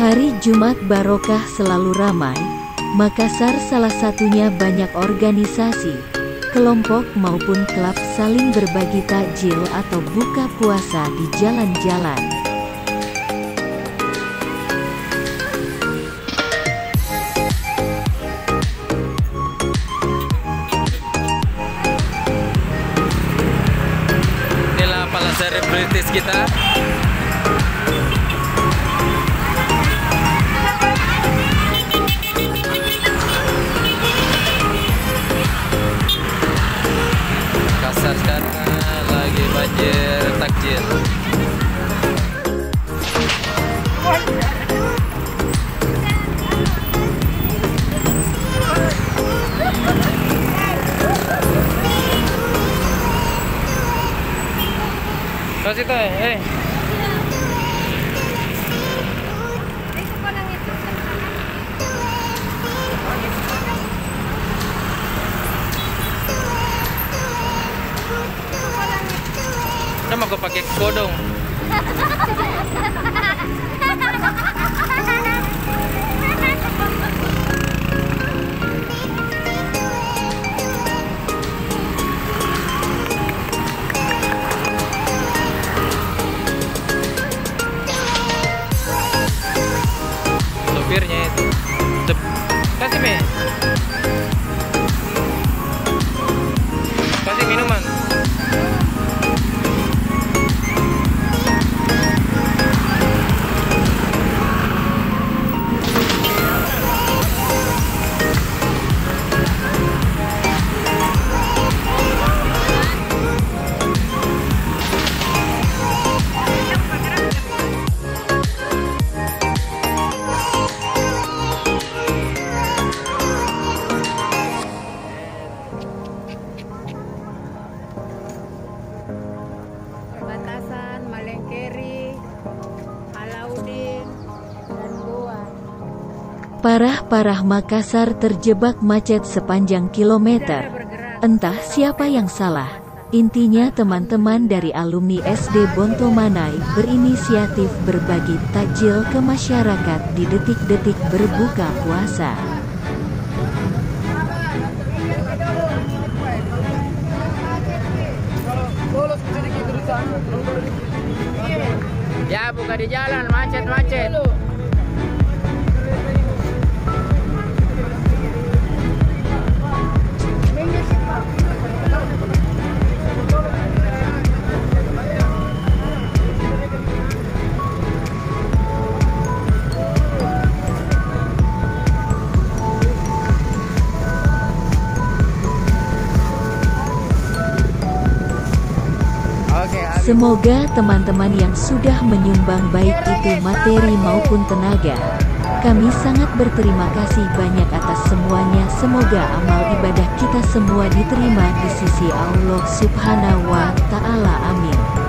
Hari Jumat barokah selalu ramai. Makassar salah satunya banyak organisasi, kelompok maupun klub saling berbagi takjil atau buka puasa di jalan-jalan. Inilah para selebritis kita. Makassar sekarang lagi banjir takjil. Kasih tahu, Nama aku pakai kodong. Sopirnya itu. Kasih me. Kasih minuman. Perbatasan Malengkeri, Alauddin, dan Goa. Parah-parah Makassar terjebak macet sepanjang kilometer. Entah siapa yang salah. Intinya teman-teman dari alumni SD Bontomanai berinisiatif berbagi takjil ke masyarakat di detik-detik berbuka puasa. Ya, buka di jalan, macet-macet. Semoga teman-teman yang sudah menyumbang baik itu materi maupun tenaga, kami sangat berterima kasih banyak atas semuanya. Semoga amal ibadah kita semua diterima di sisi Allah Subhanahu wa Ta'ala. Amin.